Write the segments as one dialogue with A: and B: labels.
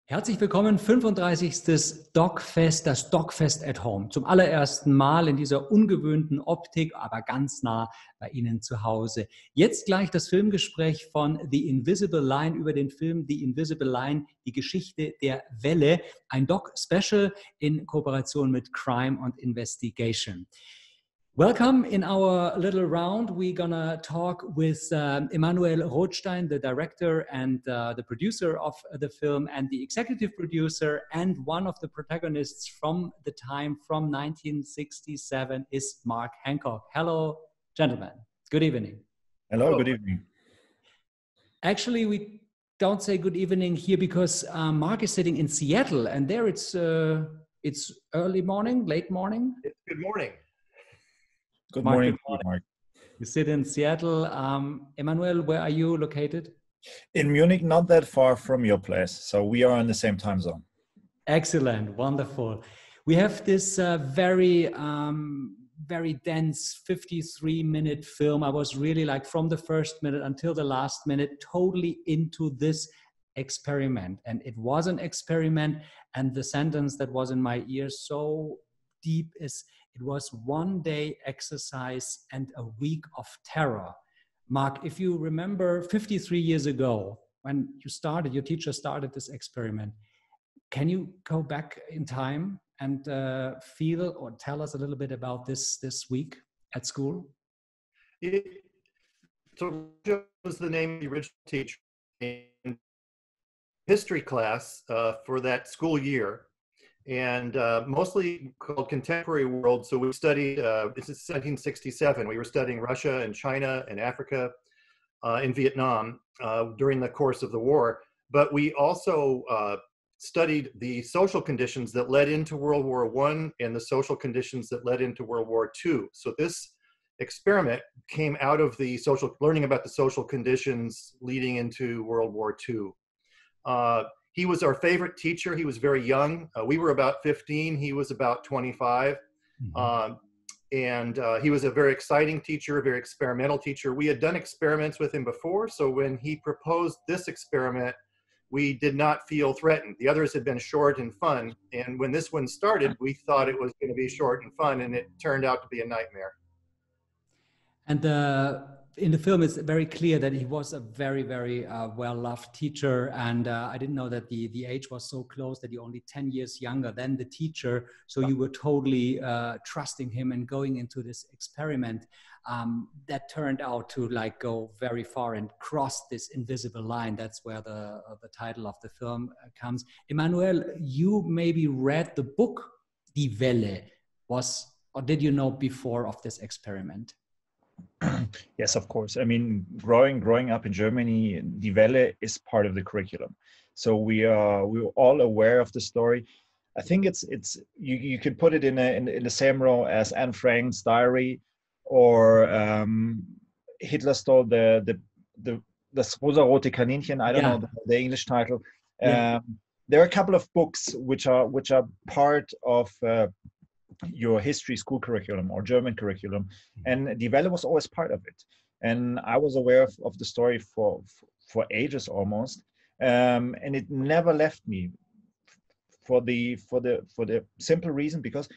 A: Herzlich willkommen, 35. Dogfest, das Dogfest at Home. Zum allerersten Mal in dieser ungewöhnten Optik, aber ganz nah bei Ihnen zu Hause. Jetzt gleich das Filmgespräch von The Invisible Line über den Film The Invisible Line, die Geschichte der Welle. Ein Doc-Special in Kooperation mit Crime und Investigation. Welcome. In our little round, we're gonna talk with Emanuel Rothstein, the director and the producer of the film, and the executive producer, and one of the protagonists from the time from 1967 is Mark Hancock. Hello, gentlemen. Good evening.
B: Hello, good evening.
A: Actually, we don't say good evening here because Mark is sitting in Seattle, and there it's early morning, late morning.
C: It's good morning.
B: Good morning, Mark.
A: You sit in Seattle. Emanuel, where are you located?
B: In Munich, not that far from your place. So we are in the same time zone.
A: Excellent, wonderful. We have this very dense 53-minute film. I was really like from the first minute until the last minute, totally into this experiment. And it was an experiment. And the sentence that was in my ear so deep is, it was one day exercise and a week of terror. Mark, if you remember 53 years ago, when you started, your teacher started this experiment, can you go back in time and feel or tell us a little bit about this week at school?
C: So was the name of the original teacher in history class for that school year. And mostly called Contemporary World. So we studied, this is 1767, we were studying Russia and China and Africa and Vietnam during the course of the war. But we also studied the social conditions that led into World War I and the social conditions that led into World War II. So this experiment came out of the learning about the social conditions leading into World War II. He was our favorite teacher. He was very young. We were about 15. He was about 25. Mm-hmm. And he was a very exciting teacher, a very experimental teacher. We had done experiments with him before. So when he proposed this experiment, we did not feel threatened. The others had been short and fun. And when this one started, we thought it was going to be short and fun. And it turned out to be a nightmare.
A: And in the film, it's very clear that he was a very, very well-loved teacher. And I didn't know that the age was so close, that you're only 10 years younger than the teacher. So you were totally trusting him and going into this experiment that turned out to like go very far and cross this invisible line. That's where the title of the film comes. Emanuel, you maybe read the book Die Welle, or did you know before of this experiment?
B: Yes, of course. I mean, growing up in Germany, Die Welle is part of the curriculum. So we were all aware of the story. I think it's you could put it in the same row as Anne Frank's diary, or Hitler stole the rosa-rote Kaninchen. I don't know the English title. There are a couple of books which are part of your history school curriculum or German curriculum, and Die Welle was always part of it. And I was aware of the story for ages almost, and it never left me for the simple reason, because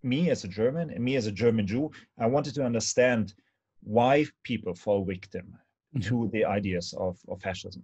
B: me as a German and me as a German Jew, I wanted to understand why people fall victim to the ideas of fascism.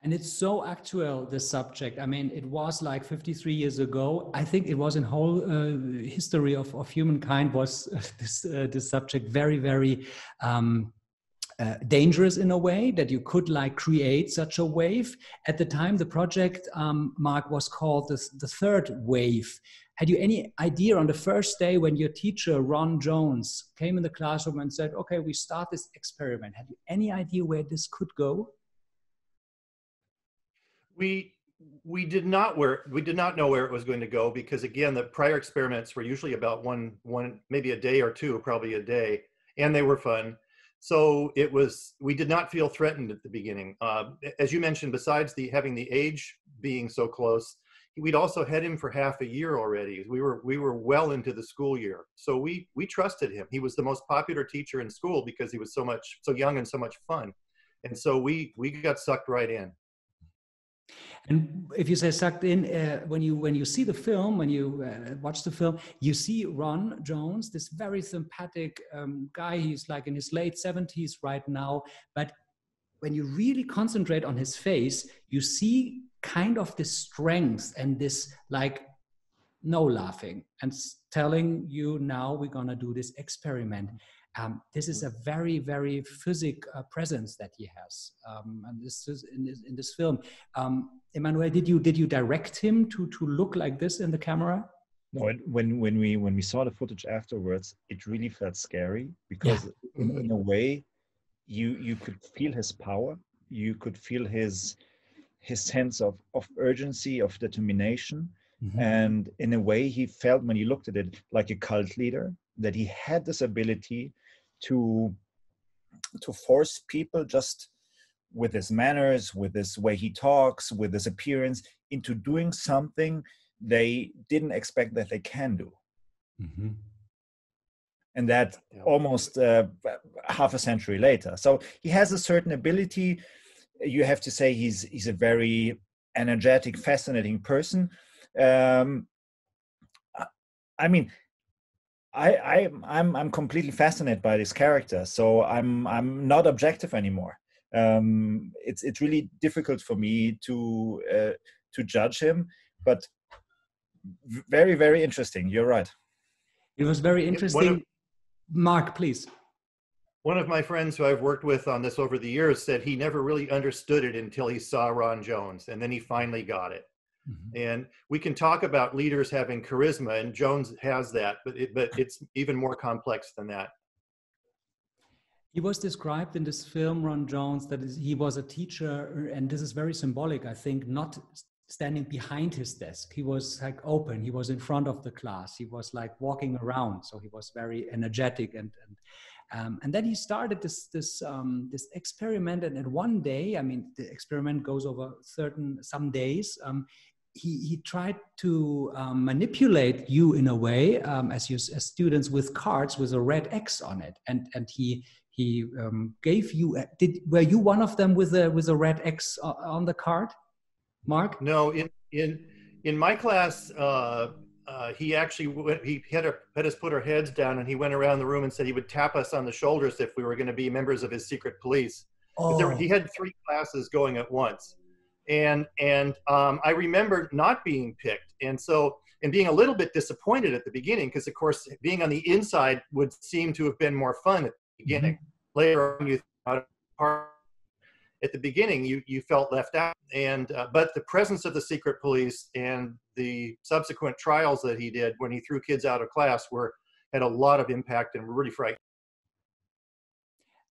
A: And it's so actual, this subject. I mean, it was like 53 years ago. I think it was in whole history of humankind was this subject very, very dangerous in a way, that you could like create such a wave. At the time, the project, Mark, was called the third wave. Had you any idea on the first day when your teacher, Ron Jones, came in the classroom and said, okay, we start this experiment? Had you any idea where this could go?
C: We did not know where it was going to go, because again, the prior experiments were usually about one maybe a day or two, probably a day, and they were fun. So we did not feel threatened at the beginning. As you mentioned, besides having the age being so close, we'd also had him for half a year already. We were well into the school year, so we trusted him. He was the most popular teacher in school because he was so young and so much fun, and so we got sucked right in.
A: And if you say sucked in, when you see the film, when you watch the film, you see Ron Jones, this very sympathetic guy. He's like in his late 70s right now. But when you really concentrate on his face, you see kind of this strength and this like no laughing and telling you now we're going to do this experiment. This is a very, very physic presence that he has, and this is in this film. Emmanuel, did you direct him to look like this in the camera?
B: No, when we saw the footage afterwards, it really felt scary because in a way, you could feel his power, you could feel his sense of urgency, of determination. Mm-hmm. And in a way, he felt, when you looked at it, like a cult leader, that he had this ability to force people just with his manners, with this way he talks, with his appearance, into doing something they didn't expect that they can do. Mm-hmm. And that almost half a century later. So he has a certain ability. You have to say he's a very energetic, fascinating person. I mean, I'm completely fascinated by this character. So I'm not objective anymore. It's really difficult for me to judge him, but very, very interesting. You're right.
A: It was very interesting. Mark, please.
C: One of my friends who I've worked with on this over the years said he never really understood it until he saw Ron Jones, and then he finally got it. Mm-hmm. And we can talk about leaders having charisma, and Jones has that, but it's even more complex than that.
A: He was described in this film, Ron Jones, that he was a teacher, and this is very symbolic, I think, not standing behind his desk. He was like open, he was in front of the class, he was like walking around, so he was very energetic, and then he started this experiment, and one day, I mean, the experiment goes over some days. He tried to manipulate you in a way, as students, with cards with a red X on it, and he gave you. Were you one of them with a red X on the card, Mark?
C: No, in my class, he actually he had us put our heads down, and he went around the room and said he would tap us on the shoulders if we were going to be members of his secret police. Oh. He had 3 classes going at once. And I remember not being picked, and being a little bit disappointed at the beginning, because of course being on the inside would seem to have been more fun at the beginning. Mm-hmm. Later on, you thought at the beginning you felt left out, and but the presence of the secret police and the subsequent trials that he did when he threw kids out of class had a lot of impact and were really frightening.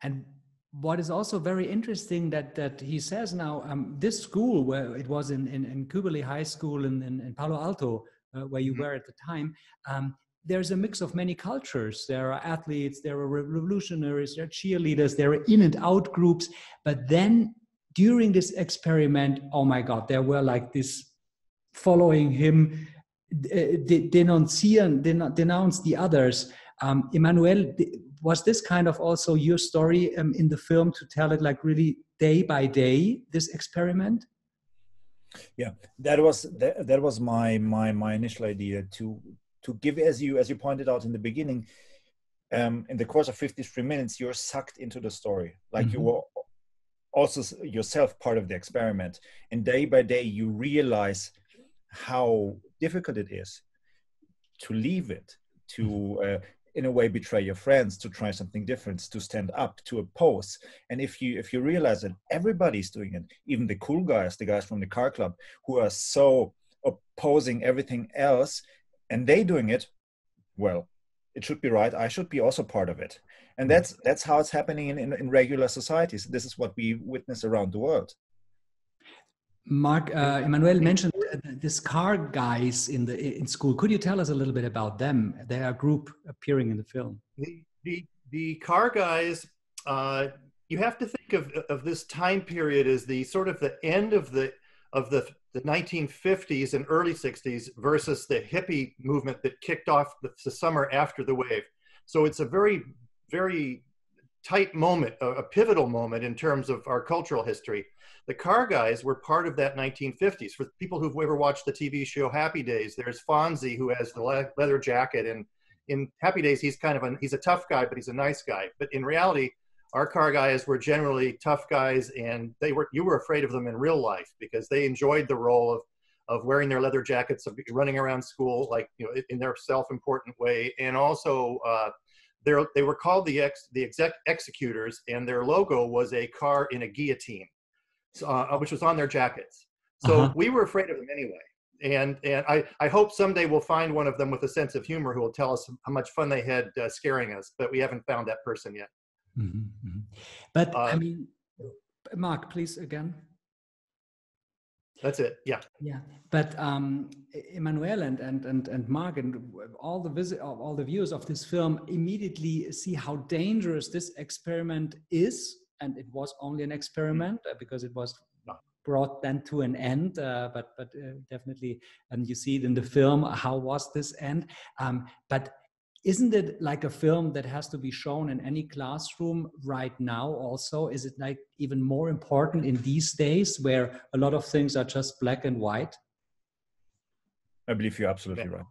A: And what is also very interesting that he says now, this school, where it was in Kuberly High School in Palo Alto, where you were at the time, there's a mix of many cultures. There are athletes, there are revolutionaries, there are cheerleaders, there are in and out groups. But then during this experiment, oh my God, there were like this following him, denounce the others. Emmanuel, was this kind of also your story in the film, to tell it like really day by day, this experiment?
B: Yeah, that was my initial idea to give, as you pointed out in the beginning, in the course of 53 minutes, you're sucked into the story, like mm-hmm. you were also yourself part of the experiment, and day by day you realize how difficult it is to leave it, to in a way betray your friends, to try something different, to stand up, to oppose. And if you realize that everybody's doing it, even the cool guys, the guys from the car club, who are so opposing everything else, and they doing it, well, it should be right. I should be also part of it. And that's how it's happening in regular societies. This is what we witness around the world.
A: Mark, Emmanuel mentioned this car guys in school. Could you tell us a little bit about them? They are a group appearing in the film.
C: The car guys, you have to think of this time period as the sort of the end of the 1950s and early 60s versus the hippie movement that kicked off the summer after the wave. So it's a very, very tight moment, a pivotal moment in terms of our cultural history. The car guys were part of that 1950s. For people who've ever watched the TV show Happy Days, there's Fonzie, who has the leather jacket, and in Happy Days, he's he's a tough guy, but he's a nice guy. But in reality, our car guys were generally tough guys, and you were afraid of them in real life because they enjoyed the role of wearing their leather jackets, of running around school, like, you know, in their self-important way. And also, they were called the executors, and their logo was a car in a guillotine, which was on their jackets. So we were afraid of them anyway. And I hope someday we'll find one of them with a sense of humor who will tell us how much fun they had scaring us, but we haven't found that person yet.
A: But I mean, Mark, please again.
C: That's it. Yeah.
A: Yeah. But Emmanuel and Mark and all the viewers of this film immediately see how dangerous this experiment is, and it was only an experiment because it was brought then to an end. But definitely, you see it in the film. How was this end? But isn't it like a film that has to be shown in any classroom right now also? Is it like even more important in these days where a lot of things are just black and white?
B: I believe you're absolutely right.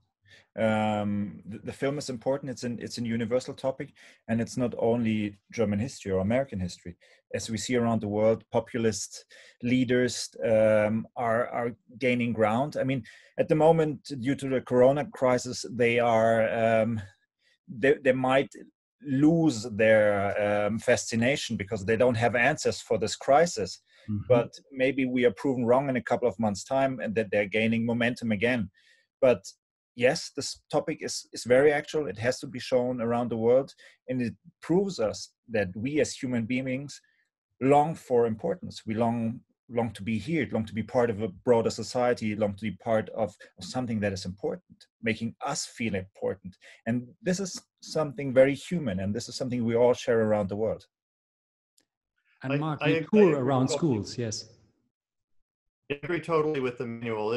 B: The film is important. It's a universal topic, and it's not only German history or American history. As we see around the world, populist leaders are gaining ground. I mean, at the moment, due to the Corona crisis, they are they might lose their fascination because they don't have answers for this crisis. But maybe we are proven wrong in a couple of months' time, and that they're gaining momentum again. But yes, this topic is very actual. It has to be shown around the world, and it proves us that we as human beings long for importance. We long to be here, long to be part of a broader society, long to be part of something that is important, making us feel important. And this is something very human, and this is something we all share around the world.
A: And Mark, you tour around schools, yes.
C: I agree totally with Emmanuel.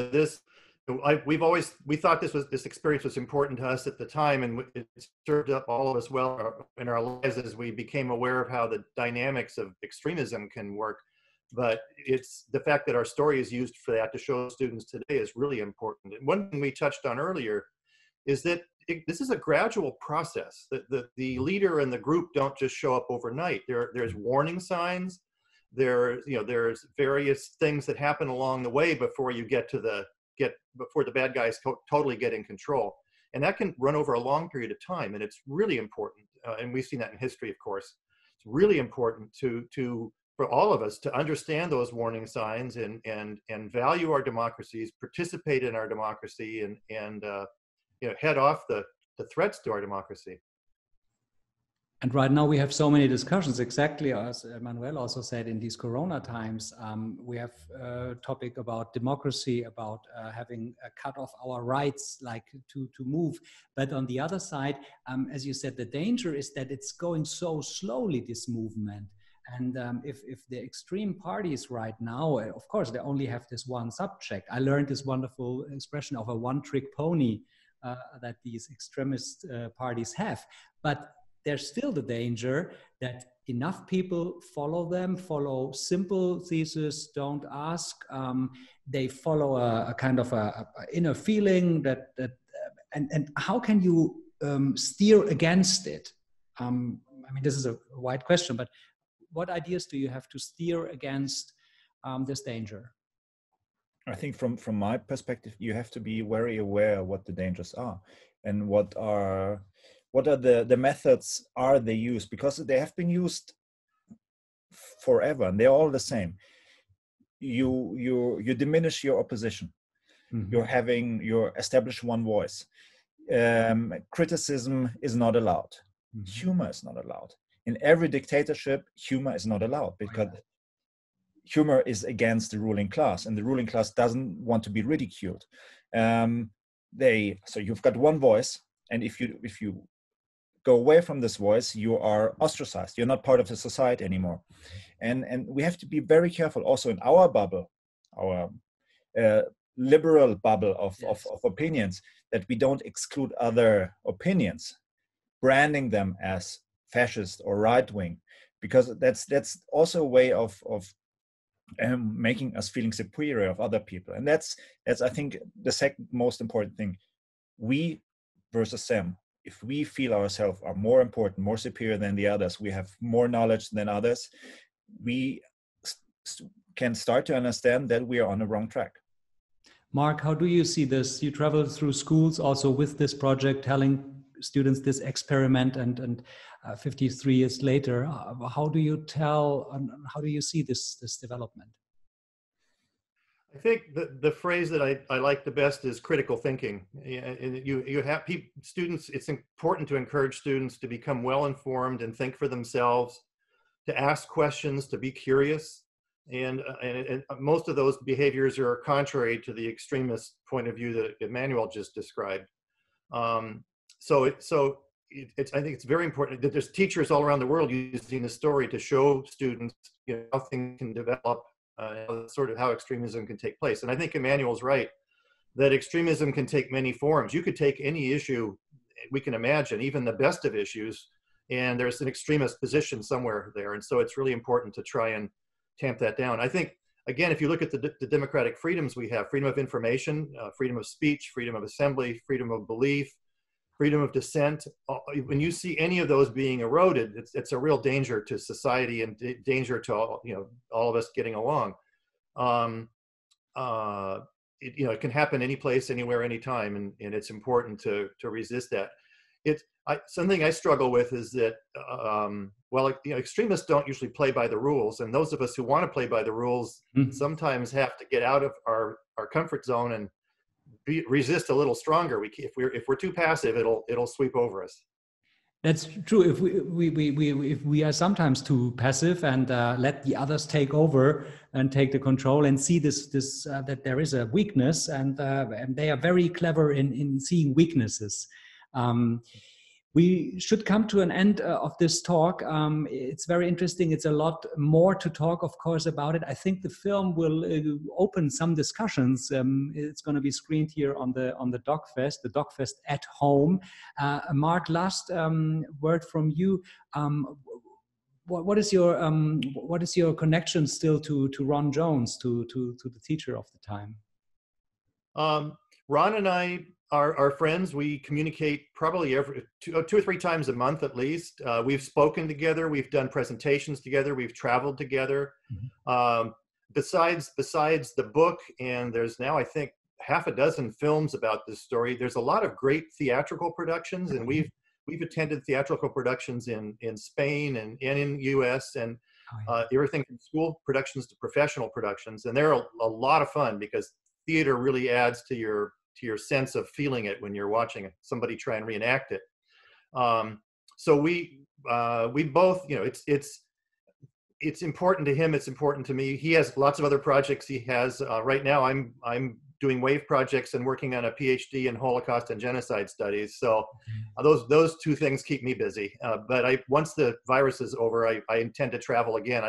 C: We thought this experience was important to us at the time, and it served up all of us well in our lives as we became aware of how the dynamics of extremism can work. But it's the fact that our story is used for that to show students today is really important. And one thing we touched on earlier is that this is a gradual process. The leader and the group don't just show up overnight. There's warning signs. There's various things that happen along the way before you before the bad guys totally get in control. And that can run over a long period of time. And it's really important. And we've seen that in history, of course. It's really important for all of us to understand those warning signs and value our democracies, participate in our democracy, and head off the threats to our democracy.
A: And right now we have so many discussions, exactly as Manuel also said, in these Corona times. We have a topic about democracy, about having a cut off our rights, like to move. But on the other side, as you said, the danger is that it's going so slowly, this movement. And if the extreme parties right now, of course, they only have this one subject. I learned this wonderful expression of a one-trick pony that these extremist parties have. But there's still the danger that enough people follow simple thesis, don't ask. They follow a kind of a inner feeling and how can you steer against it? I mean, this is a wide question, but what ideas do you have to steer against this danger?
B: I think from my perspective, you have to be very aware what the dangers are and what are the methods are they used, because they have been used forever and they're all the same. You diminish your opposition. Mm-hmm. You establish one voice. Criticism is not allowed. Mm-hmm. Humor is not allowed. In every dictatorship, humor is not allowed because humor is against the ruling class, and the ruling class doesn't want to be ridiculed. So you've got one voice, and if you go away from this voice, you are ostracized. You're not part of the society anymore. And we have to be very careful also in our bubble, our liberal bubble of opinions, that we don't exclude other opinions, branding them as fascist or right-wing, because that's also a way of making us feeling superior of other people. And that's I think the second most important thing. We versus them. If we feel ourselves are more important, more superior than the others, we have more knowledge than others, we can start to understand that we are on the wrong track.
A: Mark, how do you see this? You travel through schools also with this project, telling students this experiment, and 53 years later, how do you how do you see this development?
C: I think the phrase that I like the best is critical thinking. And you have students, it's important to encourage students to become well-informed and think for themselves, to ask questions, to be curious. And most of those behaviors are contrary to the extremist point of view that Emmanuel just described. I think it's very important that there's teachers all around the world using the story to show students, you know, how things can develop, sort of how extremism can take place. And I think Emmanuel's right that extremism can take many forms. You could take any issue we can imagine, even the best of issues, and there's an extremist position somewhere there. And so it's really important to try and tamp that down. I think, again, if you look at the democratic freedoms we have, freedom of information, freedom of speech, freedom of assembly, freedom of belief, freedom of dissent, when you see any of those being eroded, it's a real danger to society and danger to all, you know, all of us getting along. It can happen any place, anywhere, anytime, and it's important to resist that. Something I struggle with is that, extremists don't usually play by the rules, and those of us who want to play by the rules sometimes have to get out of our comfort zone and resist a little stronger. If we're too passive, it'll sweep over us.
A: That's true. If we are sometimes too passive and let the others take over and take the control and see that there is a weakness, and they are very clever in seeing weaknesses. We should come to an end of this talk. It's very interesting. It's a lot more to talk, of course, about it. I think the film will open some discussions. It's going to be screened here on the DocFest, the DocFest at Home. Mark, last word from you. What is your connection still to Ron Jones, to the teacher of the time?
C: Ron and I are friends. We communicate probably every two or three times a month at least. We've spoken together. We've done presentations together. We've traveled together. Mm-hmm. Besides the book, and there's now, I think, half a dozen films about this story. There's a lot of great theatrical productions, and we've attended theatrical productions in Spain and in US, and everything from school productions to professional productions. And they're a lot of fun because theater really adds to your sense of feeling it when you're watching somebody try and reenact it. So we both, you know, it's important to him. It's important to me. He has lots of other projects. He has right now. I'm doing WAVE projects and working on a PhD in Holocaust and genocide studies. So those two things keep me busy. But once the virus is over, I intend to travel again.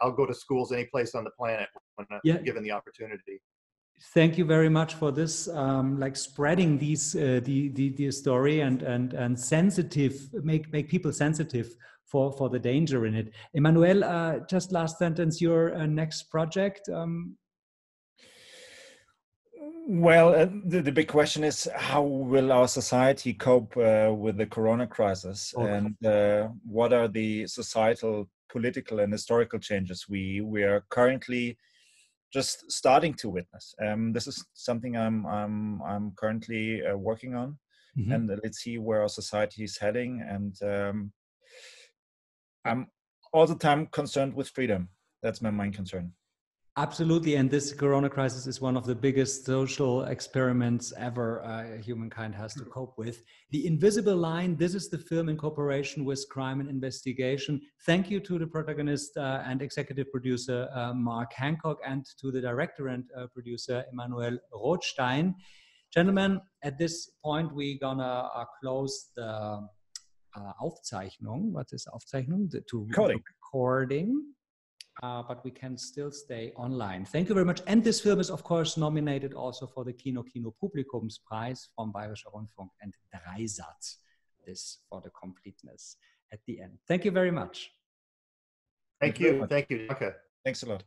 C: I'll go to schools any place on the planet when I'm given the opportunity.
A: Thank you very much for this, spreading the story and sensitive, make people sensitive for the danger in it. Emmanuel, just last sentence, your next project.
B: Well, the big question is, how will our society cope with the corona crisis? Okay. And what are the societal, political, and historical changes we are currently just starting to witness? This is something I'm currently working on, mm-hmm. And let's see where our society is heading. And I'm all the time concerned with freedom. That's my main concern.
A: Absolutely, and this corona crisis is one of the biggest social experiments ever humankind has to cope with. The Invisible Line, this is the film in cooperation with Crime and Investigation. Thank you to the protagonist and executive producer Mark Hancock, and to the director and producer Emmanuel Rothstein. Gentlemen, at this point we're gonna close the Aufzeichnung. What is Aufzeichnung? Recording. But we can still stay online. Thank you very much. And this film is, of course, nominated also for the Kino Publikumspreis from Bayerischer Rundfunk and Dreisat. This for the completeness at the end. Thank you very much.
C: Thank you. Thank you. Okay.
B: Thanks a lot.